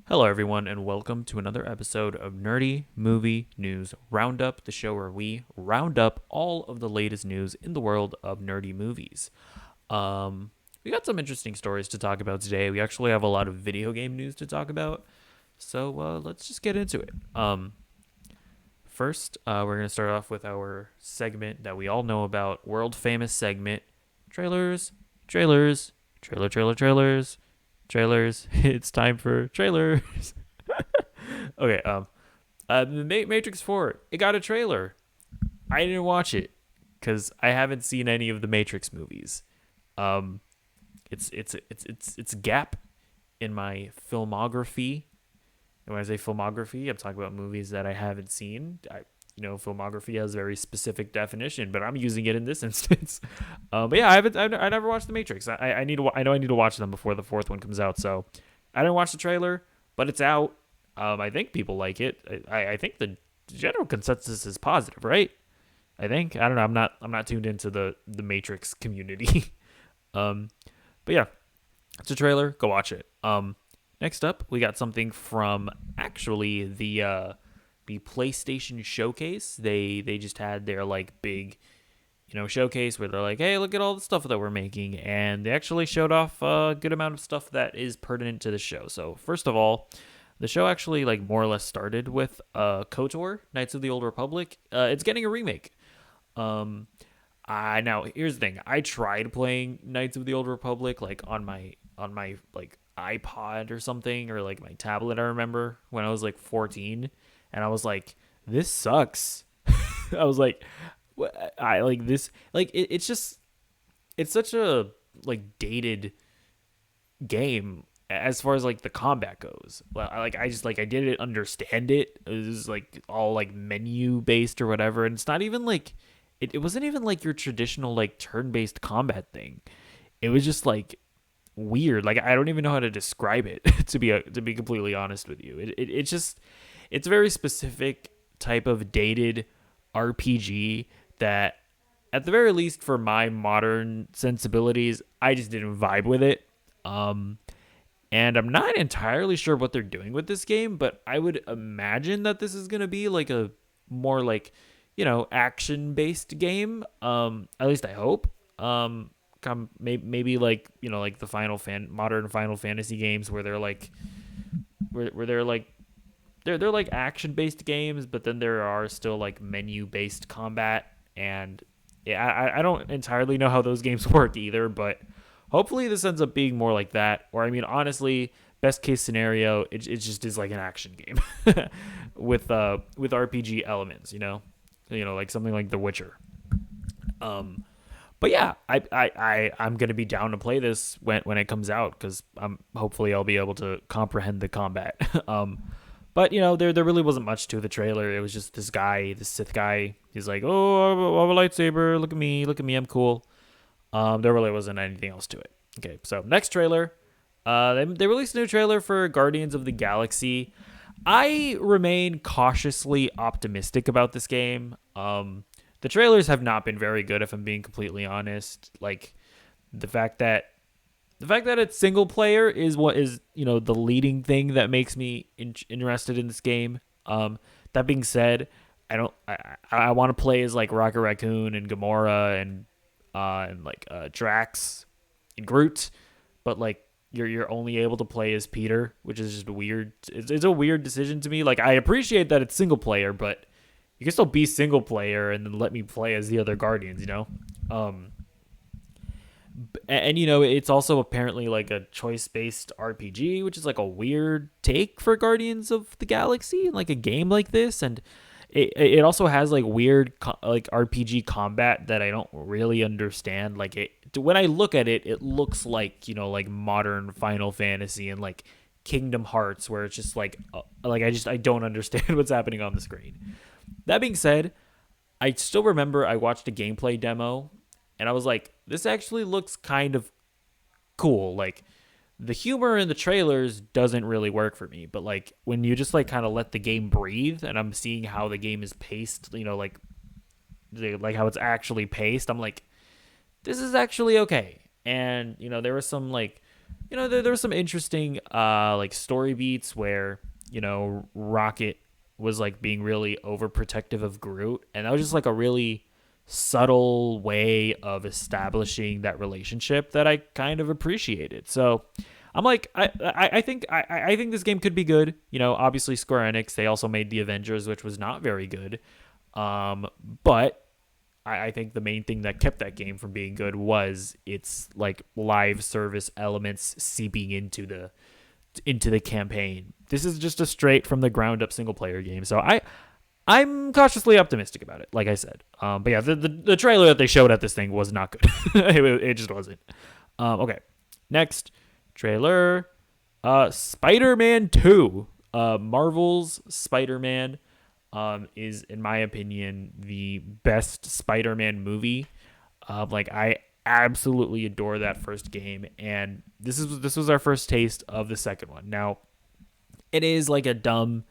Hello, everyone, and welcome to another episode of Nerdy Movie News Roundup, the show where we round up all of the latest news in the world of nerdy movies. We got some interesting stories to talk about today. We actually have a lot of video game news to talk about, so let's just get into it. First, we're going to start off with our segment that we all know about, world famous segment trailers, trailers, trailers. It's time for trailers. Okay. The Matrix 4. It got a trailer. I didn't watch it because I haven't seen any of the Matrix movies. Um, it's a gap in my filmography. And when I say filmography, I'm talking about movies that I haven't seen. Filmography has a very specific definition, but I'm using it in this instance. But yeah, I never watched The Matrix. I need to. I know I need to watch them before the fourth one comes out. So I didn't watch the trailer, but it's out. I think people like it. I think the general consensus is positive, right? I think. I don't know. I'm not tuned into the Matrix community. um, but yeah, it's a trailer. Go watch it. Next up, we got something from actually the PlayStation Showcase. They just had their like big, showcase where they're like, hey, look at all the stuff that we're making, and they actually showed off a good amount of stuff that is pertinent to the show. So first of all, the show actually like more or less started with KOTOR, Knights of the Old Republic. It's getting a remake. Um, I now here's the thing. I tried playing Knights of the Old Republic like on my like iPod or something, or like my tablet. I remember when I was like 14, and I was like, this sucks. I was like, I like this. Like it's just it's such a like dated game as far as like the combat goes. Well, I didn't understand it. It was like all like menu based or whatever, and it's not even like it wasn't even like your traditional like turn based combat thing. It was just like weird. Like I don't even know how to describe it to be completely honest with you. It's just it's a very specific type of dated RPG that at the very least for my modern sensibilities, I just didn't vibe with it. Um and I'm not entirely sure what they're doing with this game, but I would imagine that this is going to be like a more like, action based game. At least I hope. Maybe like, like the modern Final Fantasy games where they're like where they're like action based games, but then there are still like menu based combat. And yeah, I don't entirely know how those games work either, but hopefully this ends up being more like that. Or I mean, honestly, best case scenario, it just is like an action game with RPG elements, like something like The Witcher. But yeah, I'm gonna be down to play this when it comes out because hopefully I'll be able to comprehend the combat. But there really wasn't much to the trailer. It was just this guy, this Sith guy. He's like, oh, I have a lightsaber. Look at me, I'm cool. There really wasn't anything else to it. Okay, so next trailer. They released a new trailer for Guardians of the Galaxy. I remain cautiously optimistic about this game. The trailers have not been very good, if I'm being completely honest. Like the fact that it's single player is what is the leading thing that makes me interested in this game. That being said, I want to play as like Rocket Raccoon and Gamora and like Drax and Groot, but like you're only able to play as Peter, which is just weird. It's a weird decision to me. Like I appreciate that it's single player, but you can still be single player and then let me play as the other Guardians. And it's also apparently like a choice-based RPG, which is like a weird take for Guardians of the Galaxy, like a game like this. And it also has like weird like RPG combat that I don't really understand. Like when I look at it, it looks like like modern Final Fantasy and like Kingdom Hearts, where it's just like I don't understand what's happening on the screen. That being said, I still remember I watched a gameplay demo and I was like, this actually looks kind of cool. Like the humor in the trailers doesn't really work for me, but like when you just like kind of let the game breathe and I'm seeing how the game is paced, like how it's actually paced, I'm like, this is actually okay. And there was some like there were some interesting like story beats where Rocket was like being really overprotective of Groot, and that was just like a really subtle way of establishing that relationship that I kind of appreciated. So I'm like, I think this game could be good. Obviously Square Enix, they also made the Avengers, which was not very good. But I think the main thing that kept that game from being good was its like live service elements seeping into the campaign. This is just a straight from the ground up single player game. So I'm cautiously optimistic about it, like I said. But yeah, the trailer that they showed at this thing was not good. it just wasn't. Okay, next trailer, Spider-Man 2. Marvel's Spider-Man is, in my opinion, the best Spider-Man movie. Like I absolutely adore that first game, and this was our first taste of the second one. Now, it is like a dumb,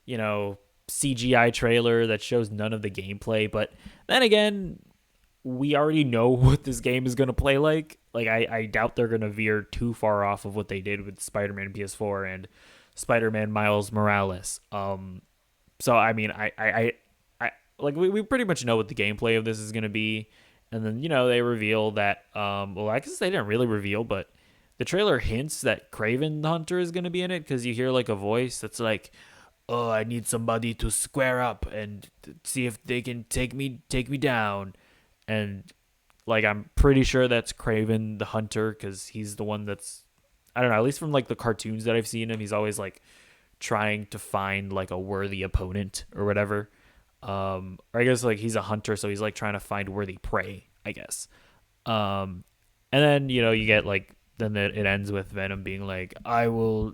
CGI trailer that shows none of the gameplay, but then again, we already know what this game is going to play like. Like, I doubt they're going to veer too far off of what they did with Spider-Man PS4 and Spider-Man Miles Morales. So, I mean, I like, we pretty much know what the gameplay of this is going to be. And then, they reveal that, well, I guess they didn't really reveal, but the trailer hints that Kraven the Hunter is going to be in it, because you hear like a voice that's like, oh, I need somebody to square up and see if they can take me down. And like, I'm pretty sure that's Kraven the Hunter, because he's the one that's, I don't know, at least from like the cartoons that I've seen him, he's always like trying to find like a worthy opponent or whatever. Or I guess like he's a hunter, so he's like trying to find worthy prey, I guess. And then you get like, then it ends with Venom being like, I'll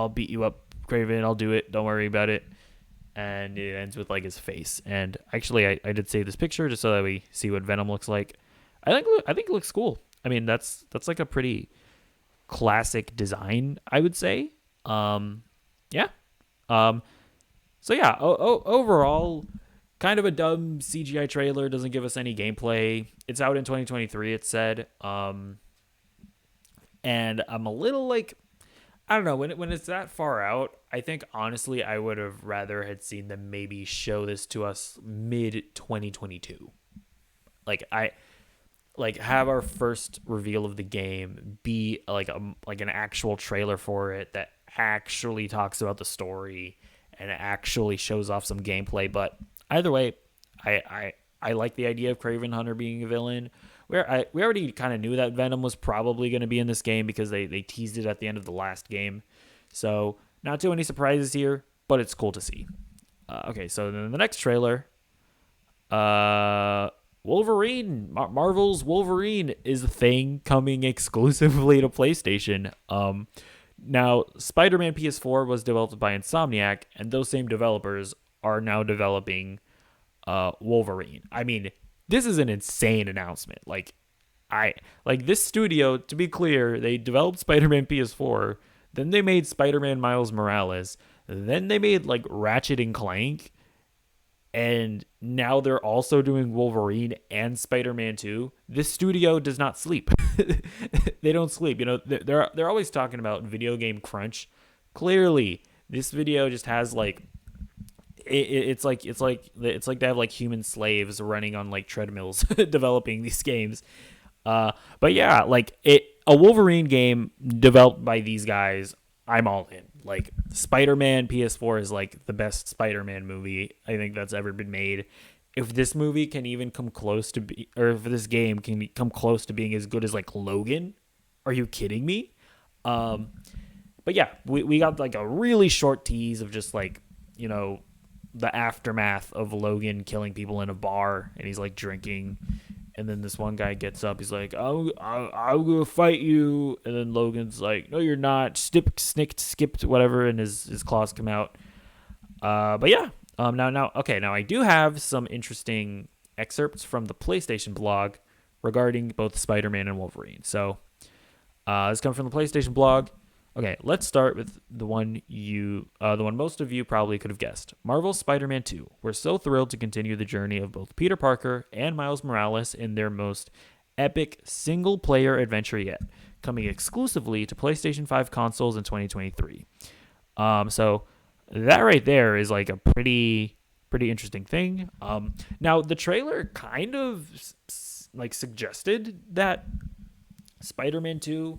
beat you up, Kraven, I'll do it, don't worry about it. And it ends with like his face. And actually, I did save this picture just so that we see what Venom looks like. I think it looks cool. I mean, that's like a pretty classic design, I would say. Yeah. So yeah, overall, kind of a dumb CGI trailer. Doesn't give us any gameplay. It's out in 2023, it said. And I'm a little like, I don't know, when it's that far out, I think honestly I would have rather had seen them maybe show this to us mid 2022. Like have our first reveal of the game be like an actual trailer for it that actually talks about the story and it actually shows off some gameplay. But either way, I like the idea of Kraven Hunter being a villain. We already kind of knew that Venom was probably going to be in this game because they teased it at the end of the last game. So not too many surprises here, but it's cool to see. Okay, so then the next trailer, Wolverine, Marvel's Wolverine is a thing coming exclusively to PlayStation. Now, Spider-Man PS4 was developed by Insomniac, and those same developers are now developing Wolverine. I mean, this is an insane announcement. Like this studio, to be clear, they developed Spider-Man PS4, then they made Spider-Man Miles Morales, then they made like Ratchet and Clank, and now they're also doing Wolverine and Spider-Man 2. This studio does not sleep. They don't sleep. They're always talking about video game crunch. Clearly, this video just has like it's like they have like human slaves running on like treadmills developing these games. But yeah, like a Wolverine game developed by these guys, I'm all in. Like, Spider-Man PS4 is like the best Spider-Man movie I think that's ever been made. If this movie can even come close to be, or if this game can come close to being as good as like Logan, are you kidding me? But yeah, we got like a really short tease of just like, the aftermath of Logan killing people in a bar, and he's like drinking. And then this one guy gets up. He's like, I'm going to fight you. And then Logan's like, no, you're not. Skipped, whatever. And his claws come out. But yeah. Now, I do have some interesting excerpts from the PlayStation blog regarding both Spider-Man and Wolverine. So this comes from the PlayStation blog. Okay, let's start with the one most of you probably could have guessed. Marvel's Spider-Man 2. We're so thrilled to continue the journey of both Peter Parker and Miles Morales in their most epic single-player adventure yet. coming exclusively to PlayStation 5 consoles in 2023. So that right there is like a pretty interesting thing. Now the trailer kind of like suggested that Spider-Man 2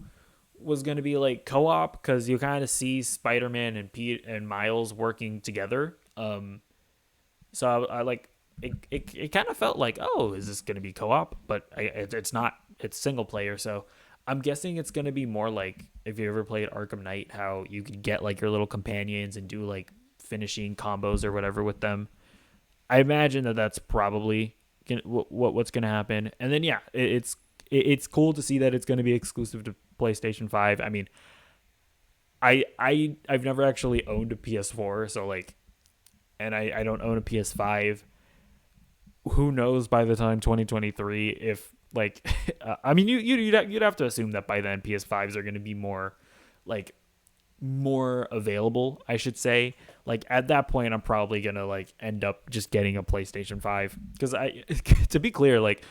was going to be like co-op, because you kind of see Spider-Man and Pete and Miles working together. So I like it kind of felt like, oh, is this going to be co-op? But it's not. It's single player. So I'm guessing it's going to be more like if you ever played Arkham Knight, how you could get like your little companions and do like finishing combos or whatever with them. I imagine that that's probably what's going to happen. And then yeah, it's cool to see that it's going to be exclusive to PlayStation 5. I mean, I've never actually owned a PS4, so like, and I don't own a PS5. Who knows by the time 2023 if like I mean you'd have to assume that by then PS5s are going to be more like more available, I should say. Like at that point I'm probably going to like end up just getting a PlayStation 5, cuz I to be clear, like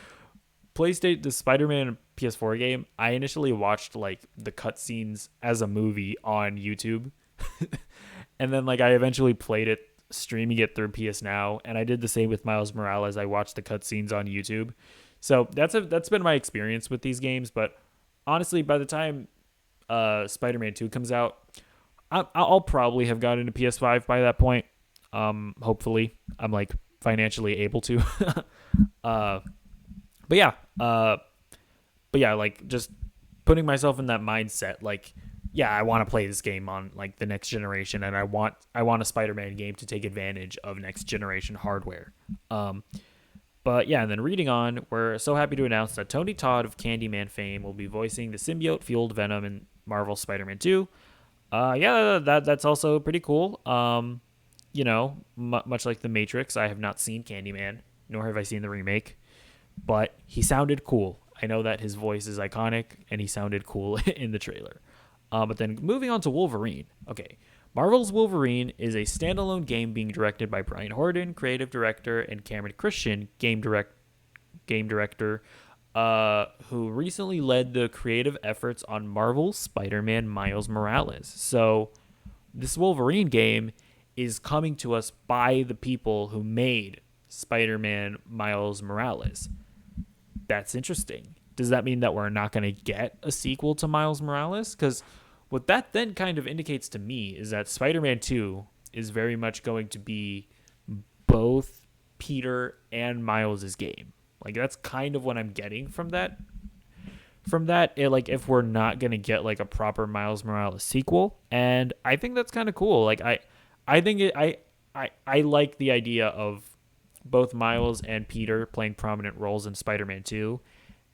the Spider-Man PS4 game, I initially watched like the cutscenes as a movie on YouTube. And then like I eventually played it, streaming it through PS Now, and I did the same with Miles Morales. I watched the cutscenes on YouTube. So that's been my experience with these games. But honestly, by the time Spider-Man 2 comes out, I'll probably have gotten a PS5 by that point. Hopefully, I'm like financially able to. uh, but yeah, like just putting myself in that mindset, like, yeah, I want to play this game on like the next generation, and I want a Spider-Man game to take advantage of next generation hardware. But yeah, and then reading on, we're so happy to announce that Tony Todd of Candyman fame will be voicing the symbiote-fueled Venom in Marvel Spider-Man 2. Yeah, that's also pretty cool. You know, much like The Matrix, I have not seen Candyman, nor have I seen the remake, but he sounded cool. I know that his voice is iconic, and he sounded cool in the trailer. But then moving on to Wolverine. Okay, Marvel's Wolverine is a standalone game being directed by Brian Horden, creative director, and Cameron Christian, game director, who recently led the creative efforts on Marvel's Spider-Man Miles Morales. So this Wolverine game is coming to us by the people who made Spider-Man Miles Morales. That's interesting. Does that mean that we're not going to get a sequel to Miles Morales? Because what that then kind of indicates to me is that Spider-Man 2 is very much going to be both Peter and Miles' game. Like, that's kind of what I'm getting from that. Like, if we're not going to get, like, a proper Miles Morales sequel. And I think that's kind of cool. Like, I think I like the idea of both Miles and Peter playing prominent roles in Spider-Man 2,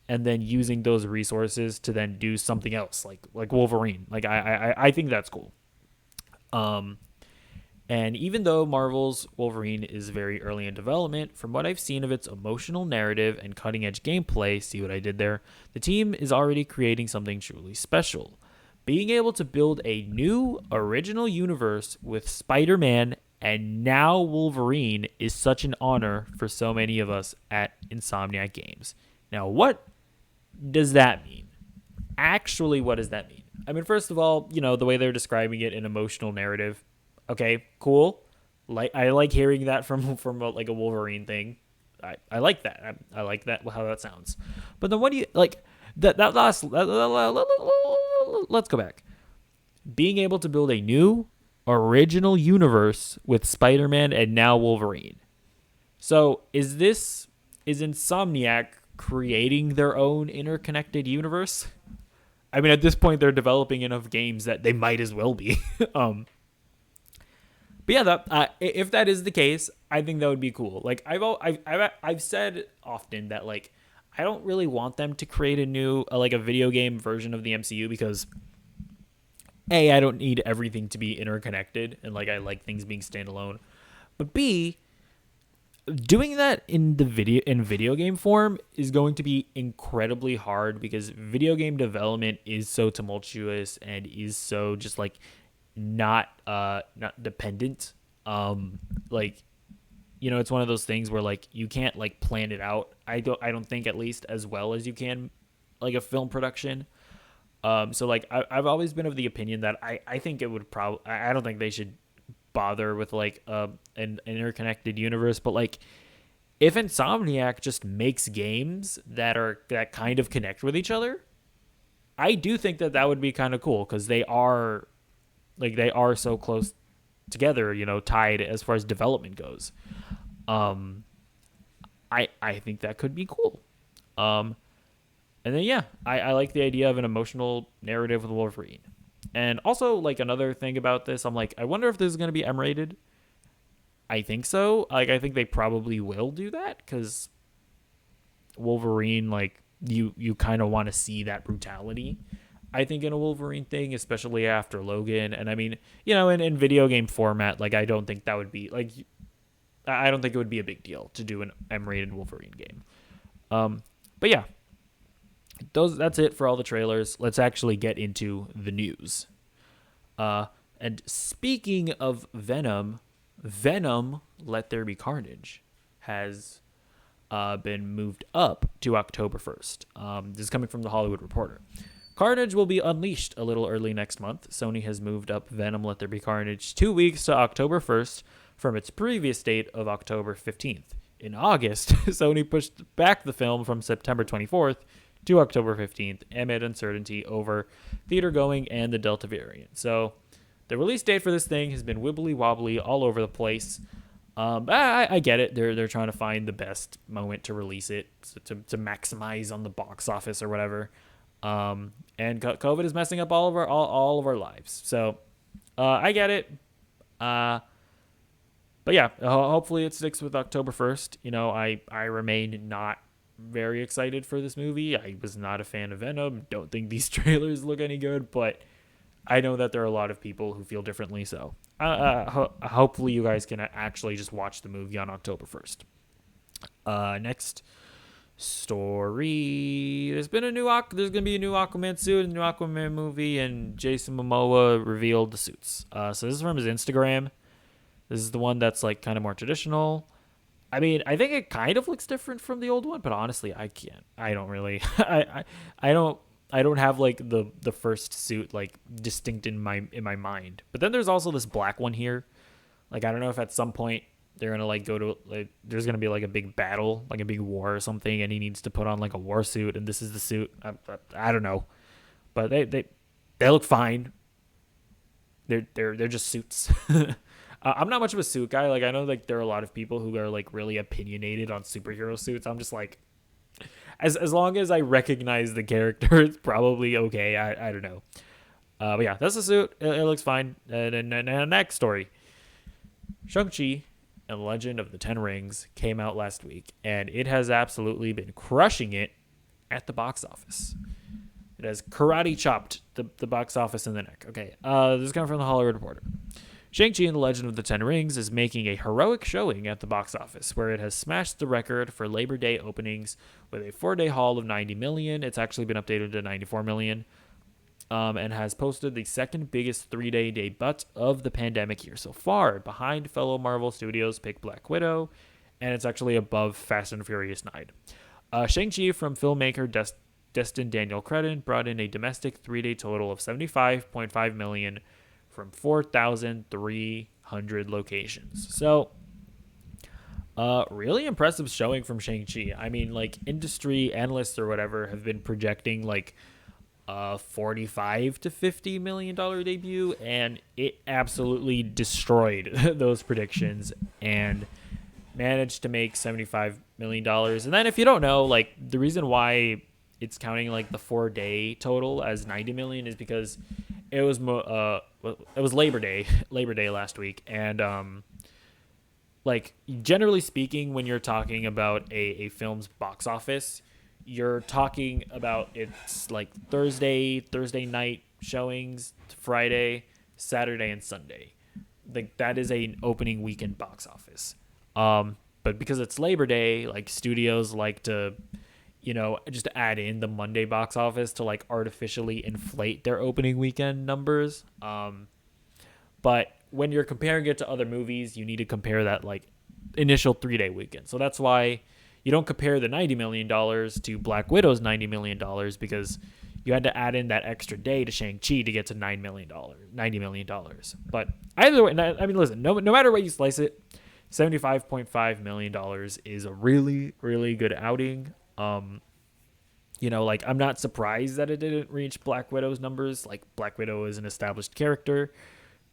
and then using those resources to then do something else, like Wolverine. Like I think that's cool. And even though Marvel's Wolverine is very early in development, from what I've seen of its emotional narrative and cutting-edge gameplay, see what I did there, the team is already creating something truly special. Being able to build a new original universe with Spider-Man and now Wolverine is such an honor for so many of us at Insomniac Games. Now, what does that mean? Actually, what does that mean? I mean, first of all, you know, the way they're describing it, an emotional narrative. Okay, cool. I like hearing that from like a Wolverine thing. I like that. I like that, how that sounds. But then what do you like that last let's go back. Being able to build a new original universe with Spider-Man and now Wolverine. So, is Insomniac creating their own interconnected universe? I mean, at this point, they're developing enough games that they might as well be. But yeah, if that is the case, I think that would be cool. Like I've said often that like I don't really want them to create a new like a video game version of the MCU, because A, I don't need everything to be interconnected, and like I like things being standalone. But B, doing that in video game form is going to be incredibly hard, because video game development is so tumultuous and is so just like not dependent. Like, you know, it's one of those things where like you can't like plan it out. I don't think, at least as well as you can like a film production. So like I've always been of the opinion that I think it would probably I don't think they should bother with like an interconnected universe, but like if Insomniac just makes games that kind of connect with each other, I do think that would be kind of cool because they are so close together, tied as far as development goes. Um, I think that could be cool. Um, and then yeah, I like the idea of an emotional narrative with Wolverine. And also like another thing about this, I'm like, I wonder if this is gonna be M rated. I think so. Like I think they probably will do that because Wolverine, like you kind of want to see that brutality. I think in a Wolverine thing, especially after Logan, and I mean, in video game format, like I don't think that would be like, I don't think it would be a big deal to do an M-rated Wolverine game. But yeah, that's it for all the trailers. Let's actually get into the news. And speaking of Venom, Let There Be Carnage has been moved up to October 1st. This is coming from The Hollywood Reporter. Carnage will be unleashed a little early next month. Sony has moved up Venom Let There Be Carnage 2 weeks to October 1st from its previous date of October 15th. In August, Sony pushed back the film from September 24th to October 15th amid uncertainty over theater going and the Delta variant. So the release date for this thing has been wibbly wobbly all over the place. I get it. They're trying to find the best moment to release it to maximize on the box office or whatever. And COVID is messing up all of our lives. So I get it. But yeah, hopefully it sticks with October 1st. I remain not very excited for this movie. I was not a fan of Venom. Don't think these trailers look any good, but I know that there are a lot of people who feel differently. So hopefully you guys can actually just watch the movie on October 1st. Next story. There's gonna be a new Aquaman suit, a new Aquaman movie, and Jason Momoa revealed the suits. So this is from his Instagram. This is the one that's like kind of more traditional. I mean, I think it kind of looks different from the old one, but honestly, I can't. I don't really. I don't have like the first suit like distinct in my mind. But then there's also this black one here. Like I don't know if at some point they're gonna like go to like there's gonna be like a big battle, like a big war or something, and he needs to put on like a war suit, and this is the suit. I don't know, but they look fine. They're just suits. I'm not much of a suit guy. Like I know like there are a lot of people who are like really opinionated on superhero suits. I'm just like, as long as I recognize the character, it's probably okay. I don't know. But yeah, that's the suit. It looks fine. And next story, Shang-Chi and the Legend of the Ten Rings came out last week, and it has absolutely been crushing it at the box office. It has karate chopped the box office in the neck. Okay, this is coming from the Hollywood Reporter. Shang-Chi and the Legend of the Ten Rings is making a heroic showing at the box office, where it has smashed the record for Labor Day openings with a 4-day haul of 90 million. It's actually been updated to 94 million, and has posted the second biggest 3-day debut of the pandemic year so far, behind fellow Marvel Studios pick Black Widow, and it's actually above Fast and Furious 9. Shang-Chi from filmmaker Destin Daniel Cretton brought in a domestic 3-day total of 75.5 million from 4,300 locations. So, really impressive showing from Shang-Chi. I mean, like, industry analysts or whatever have been projecting, like, a $45 to $50 million debut, and it absolutely destroyed those predictions and managed to make $75 million. And then if you don't know, like, the reason why it's counting, like, the 4-day total as 90 million is because it was Labor Day last week, and like generally speaking, when you're talking about a film's box office, you're talking about it's like Thursday night showings, Friday, Saturday, and Sunday. Like that is an opening weekend box office. But because it's Labor Day, like studios like to just add in the Monday box office to like artificially inflate their opening weekend numbers. But when you're comparing it to other movies, you need to compare that like initial 3-day weekend. So that's why you don't compare the $90 million to Black Widow's $90 million because, you had to add in that extra day to Shang-Chi to get to $90 million. But either way, I mean, listen, no matter what you slice it, $75.5 million is a really, really good outing. Like, I'm not surprised that it didn't reach Black Widow's numbers. Like, Black Widow is an established character.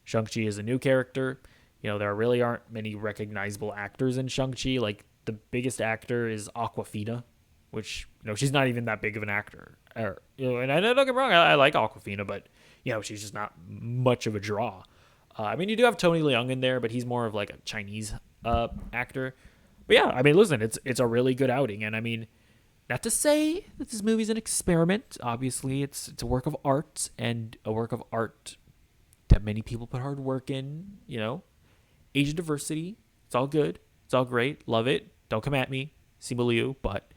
Shang-Chi is a new character. There really aren't many recognizable actors in Shang-Chi. Like, the biggest actor is Awkwafina, which, she's not even that big of an actor. And I don't get me wrong, I like Awkwafina, but, she's just not much of a draw. I mean, you do have Tony Leung in there, but he's more of like a Chinese actor. But yeah, I mean, listen, it's a really good outing. And I mean, not to say that this movie's an experiment. Obviously, it's a work of art, and a work of art that many people put hard work in, Asian diversity. It's all good. It's all great. Love it. Don't come at me, Simu Liu, but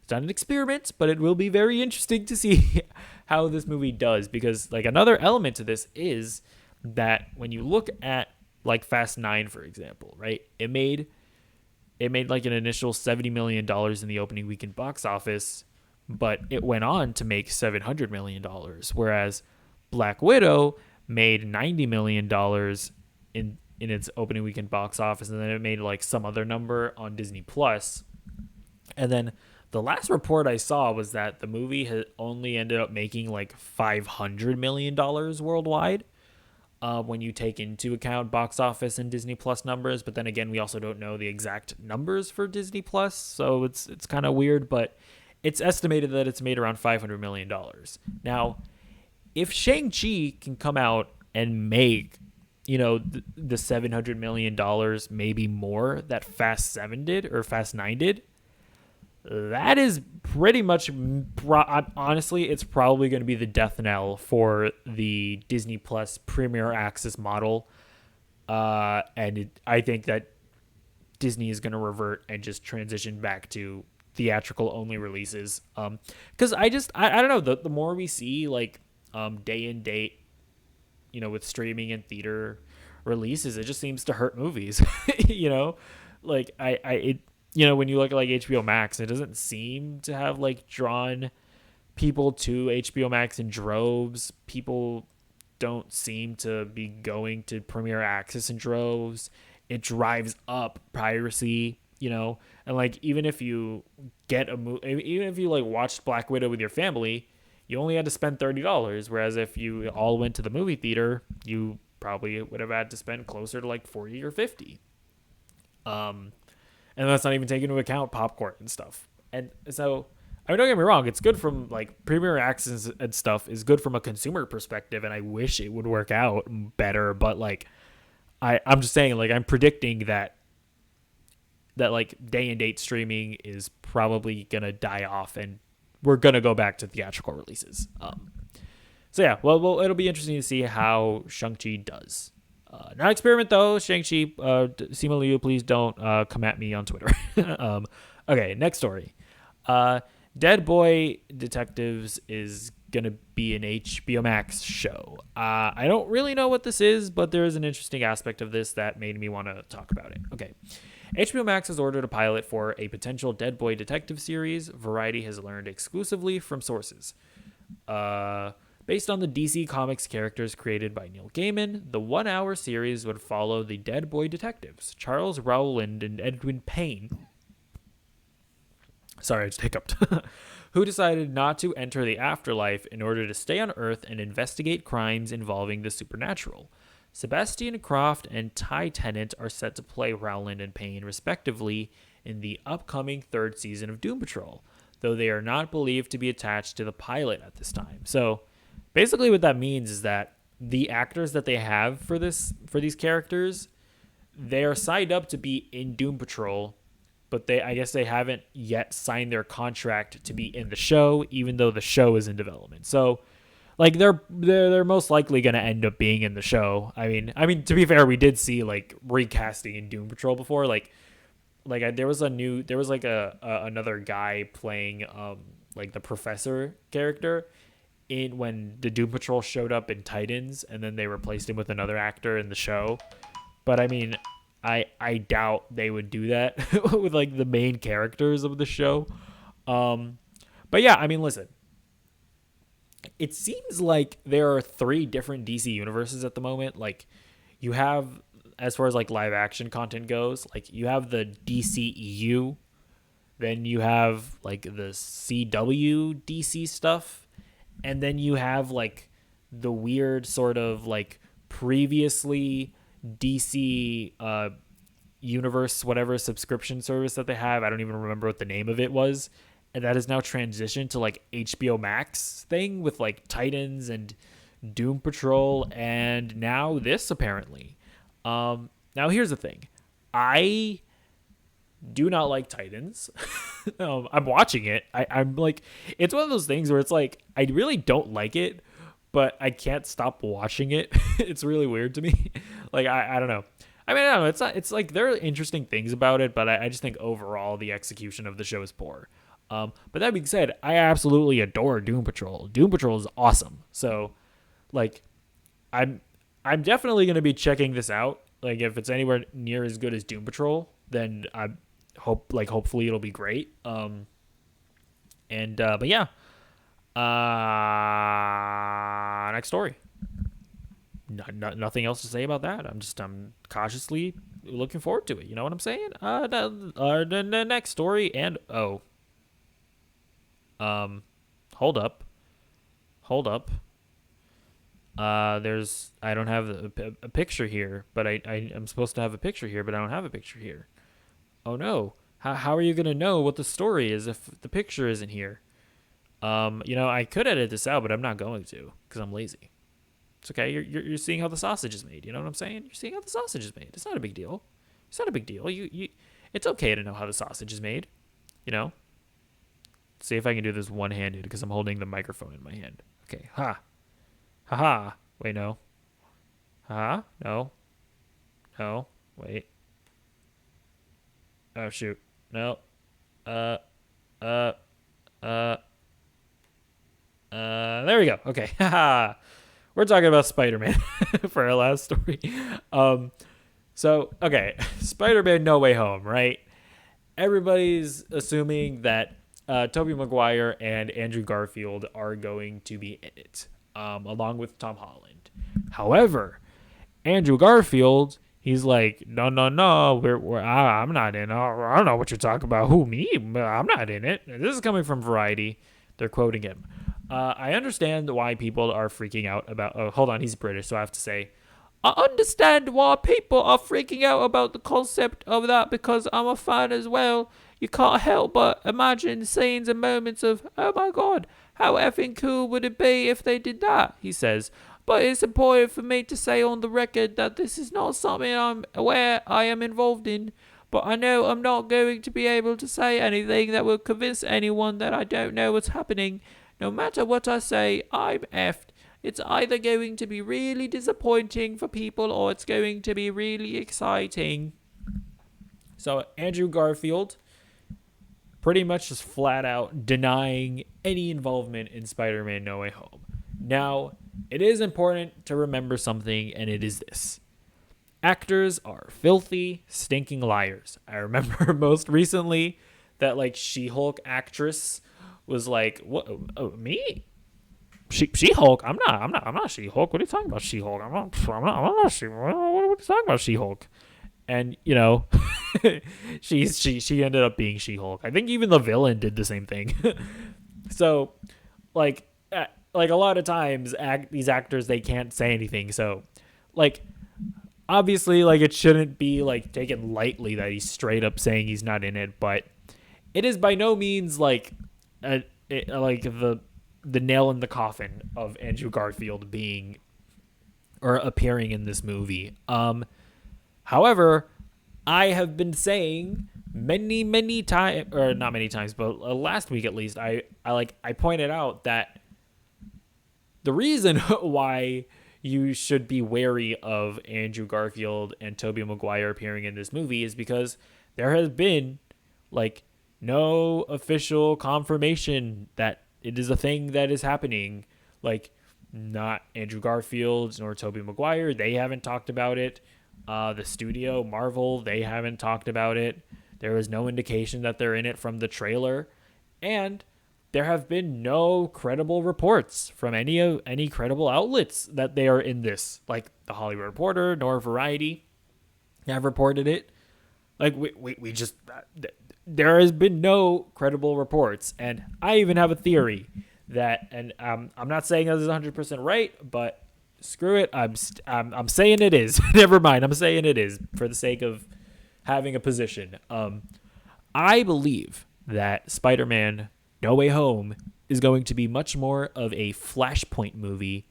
it's not an experiment, but it will be very interesting to see how this movie does, because like another element to this is that when you look at like Fast 9, for example, right? It made like an initial $70 million in the opening weekend box office, but it went on to make $700 million, whereas Black Widow made $90 million in its opening weekend box office, and then it made like some other number on Disney Plus. And then the last report I saw was that the movie had only ended up making like $500 million worldwide, when you take into account box office and Disney Plus numbers. But then again, we also don't know the exact numbers for Disney Plus, so it's kind of weird, but it's estimated that it's made around $500 million. Now, if Shang-Chi can come out and make, the $700 million, maybe more, that Fast 7 did, or Fast 9 did, that is pretty much, honestly, it's probably going to be the death knell for the Disney Plus Premier Access model. I think that Disney is going to revert and just transition back to theatrical only releases. Because I don't know, the more we see like day and date, with streaming and theater releases, it just seems to hurt movies. Like when you look at like HBO Max, it doesn't seem to have like drawn people to HBO Max in droves. People don't seem to be going to Premier Access in droves. It drives up piracy, and like even if you get a movie, even if you like watched Black Widow with your family, you only had to spend $30, whereas if you all went to the movie theater, you probably would have had to spend closer to like 40 or 50. And that's not even taking into account popcorn and stuff. And so, I mean, don't get me wrong, it's good from like Premier Access and stuff is good from a consumer perspective, and I wish it would work out better. But like, I'm just saying, like, I'm predicting that like day and date streaming is probably gonna die off, and we're gonna go back to theatrical releases. So yeah, well, it'll be interesting to see how Shang-Chi does. Not experiment though, Shang-Chi. Simu Liu, please don't come at me on Twitter. Okay, next story. Dead Boy Detectives is going to be an HBO Max show. I don't really know what this is, but there is an interesting aspect of this that made me want to talk about it. Okay. HBO Max has ordered a pilot for a potential Dead Boy Detective series, Variety has learned exclusively from sources. Based on the DC Comics characters created by Neil Gaiman, the 1-hour series would follow the Dead Boy detectives, Charles Rowland and Edwin Payne. Sorry, I just hiccuped. Who decided not to enter the afterlife in order to stay on Earth and investigate crimes involving the supernatural. Sebastian Croft and Ty Tennant are set to play Rowland and Payne, respectively, in the upcoming 3rd season of Doom Patrol, though they are not believed to be attached to the pilot at this time. So, basically what that means is that the actors that they have for these characters, they are signed up to be in Doom Patrol, but I guess they haven't yet signed their contract to be in the show, even though the show is in development. So, like, they're most likely going to end up being in the show. I mean, to be fair, we did see like recasting in Doom Patrol before. There was another guy playing like the professor character when the Doom Patrol showed up in Titans, and then they replaced him with another actor in the show. But I mean, I doubt they would do that with like the main characters of the show. But yeah, I mean, listen, it seems like there are three different DC universes at the moment. Like you have, as far as like live action content goes, like you have the DCEU, then you have like the CW DC stuff, and then you have like the weird sort of like previously DC universe, whatever subscription service that they have. I don't even remember what the name of it was. And that has now transitioned to like HBO Max thing with like Titans and Doom Patrol and now this apparently. Now here's the thing. I do not like Titans. I'm watching it. I'm like, it's one of those things where it's like, I really don't like it, but I can't stop watching it. It's really weird to me. Like, I don't know. I mean, I don't know. It's not, it's like, there are interesting things about it, but I just think overall the execution of the show is poor. But that being said, I absolutely adore Doom Patrol. Doom Patrol is awesome. So, like, I'm I'm definitely gonna be checking this out. Like, if it's anywhere near as good as Doom Patrol, then I hopefully it'll be great. But yeah. Next story. Nothing else to say about that. I'm cautiously looking forward to it. You know what I'm saying? The next story and hold up. There's I don't have a picture here, but I am supposed to have a picture here, but I don't have a picture here. Oh no. How are you gonna know what the story is if the picture isn't here? I could edit this out, but I'm not going to because I'm lazy. It's okay. You're seeing how the sausage is made. You know what I'm saying? You're seeing how the sausage is made. It's not a big deal. It's not a big deal. It's okay to know how the sausage is made. You know. See if I can do this one-handed because I'm holding the microphone in my hand. Okay. Ha. Wait, no. Ha. No. No. Wait. Oh shoot. No. Uh. Uh. Uh. There we go. Okay. Haha. We're talking about Spider-Man for our last story. Okay, Spider-Man No Way Home, right? Everybody's assuming that Tobey Maguire and Andrew Garfield are going to be in it, along with Tom Holland. However, Andrew Garfield, he's like, no, I'm not in. I don't know what you're talking about. Who, me? I'm not in it. This is coming from Variety. They're quoting him. I understand why people are freaking out about... Oh, hold on. He's British, so I have to say... I understand why people are freaking out about the concept of that because I'm a fan as well. You can't help but imagine scenes and moments of, oh my god, how effing cool would it be if they did that, he says. But it's important for me to say on the record that this is not something I'm aware I am involved in. But I know I'm not going to be able to say anything that will convince anyone that I don't know what's happening. No matter what I say, I'm effed. It's either going to be really disappointing for people or it's going to be really exciting. So Andrew Garfield pretty much just flat out denying any involvement in Spider-Man No Way Home. Now, it is important to remember something, and it is this. Actors are filthy, stinking liars. I remember most recently that She-Hulk actress was like, "What? Oh, me? She-Hulk? I'm not She-Hulk. What are you talking about, She-Hulk? I'm not She-Hulk. What are you talking about, She-Hulk?" And she ended up being She-Hulk. I think even the villain did the same thing. So, a lot of times, these actors, they can't say anything. So, obviously, it shouldn't be taken lightly that he's straight up saying he's not in it, but it is by no means the nail in the coffin of Andrew Garfield being or appearing in this movie. However, I have been saying many times, or not many times, but last week at least, I pointed out that the reason why you should be wary of Andrew Garfield and Tobey Maguire appearing in this movie is because there has been no official confirmation that it is a thing that is happening. Not Andrew Garfield nor Tobey Maguire. They haven't talked about it. The studio, Marvel, they haven't talked about it. There was no indication that they're in it from the trailer. And there have been no credible reports from any credible outlets that they are in this, like the Hollywood Reporter nor Variety have reported it. Like we just there has been no credible reports, and I even have a theory that, and I'm not saying this is 100% right, but screw it, I'm saying it is. Never mind, I'm saying it is for the sake of having a position. I believe that Spider-Man No Way Home is going to be much more of a Flashpoint movie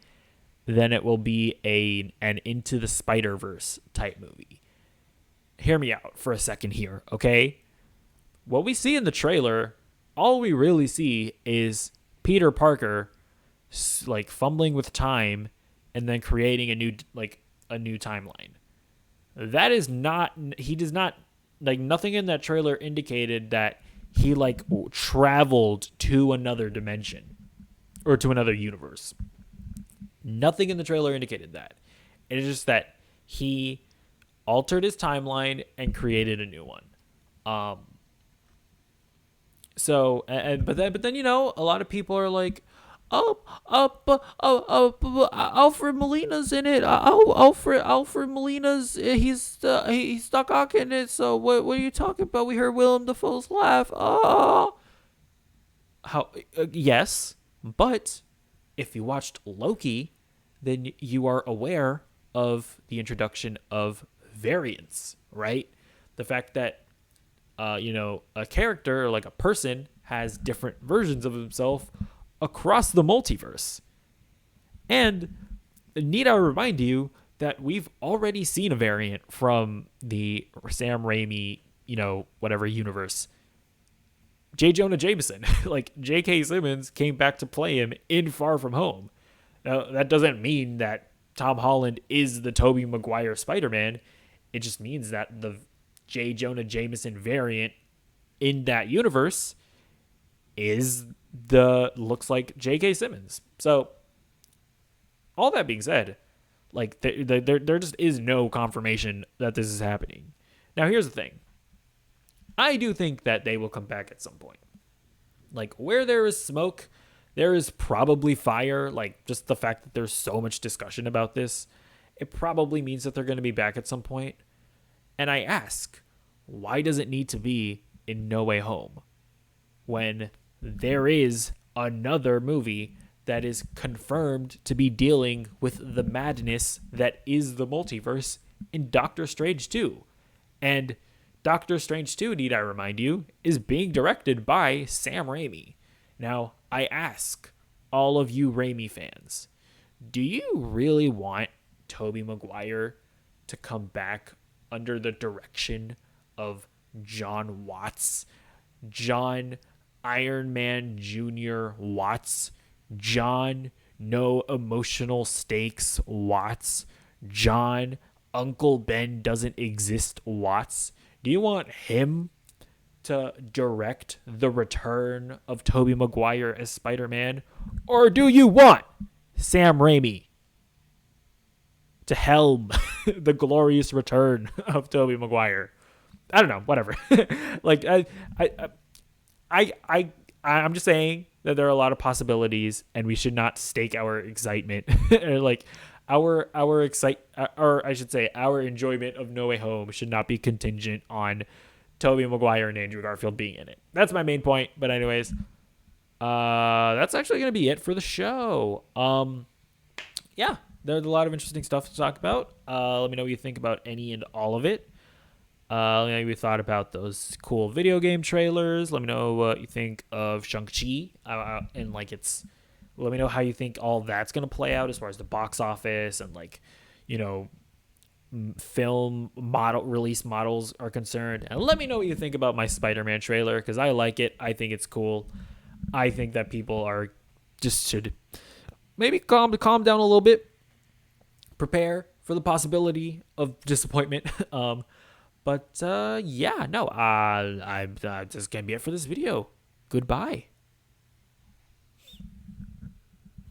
than it will be an Into the Spider-Verse type movie. Hear me out for a second here, okay? What we see in the trailer, all we really see is Peter Parker like fumbling with time and then creating a new timeline. That is not, he does not, like, nothing in that trailer indicated that he like traveled to another dimension or to another universe. Nothing in the trailer indicated that. It is just that he altered his timeline and created a new one. But then a lot of people are like, Alfred Molina's in it. Alfred Molina's he's stuck on in it. So what are you talking about? We heard Willem Dafoe's laugh. Oh, yes, but if you watched Loki, then you are aware of the introduction of variants, right? The fact that a character, like a person, has different versions of himself across the multiverse. And need I remind you that we've already seen a variant from the Sam Raimi, whatever universe. J. Jonah Jameson, like J.K. Simmons, came back to play him in Far From Home. Now, that doesn't mean that Tom Holland is the Tobey Maguire Spider-Man. It just means that the J. Jonah Jameson variant in that universe looks like J.K. Simmons. So, all that being said, like there just is no confirmation that this is happening. Now, here's the thing. I do think that they will come back at some point. Like, where there is smoke, there is probably fire. Like, just the fact that there's so much discussion about this, it probably means that they're going to be back at some point. And I ask, why does it need to be in No Way Home when there is another movie that is confirmed to be dealing with the madness that is the multiverse in Doctor Strange 2? And Doctor Strange 2, need I remind you, is being directed by Sam Raimi. Now, I ask all of you Raimi fans, do you really want Tobey Maguire to come back under the direction of John Watts? John Iron Man Jr. Watts? John No Emotional Stakes Watts? John Uncle Ben Doesn't Exist Watts? Do you want him to direct the return of Tobey Maguire as Spider-Man? Or do you want Sam Raimi to helm the glorious return of Tobey Maguire? I don't know, whatever. Like, I'm just saying that there are a lot of possibilities, and we should not stake our excitement, or like our enjoyment of No Way Home should not be contingent on Tobey Maguire and Andrew Garfield being in it. That's my main point. But anyways, that's actually going to be it for the show. Yeah, there's a lot of interesting stuff to talk about. Let me know what you think about any and all of it. Let me know what you thought about those cool video game trailers. Let me know what you think of Shang-Chi. And like let me know how you think all that's going to play out as far as the box office and film release models are concerned. And let me know what you think about my Spider-Man trailer, because I like it. I think it's cool. I think that people should maybe calm down a little bit, prepare for the possibility of disappointment. But that's going to be it for this video. Goodbye.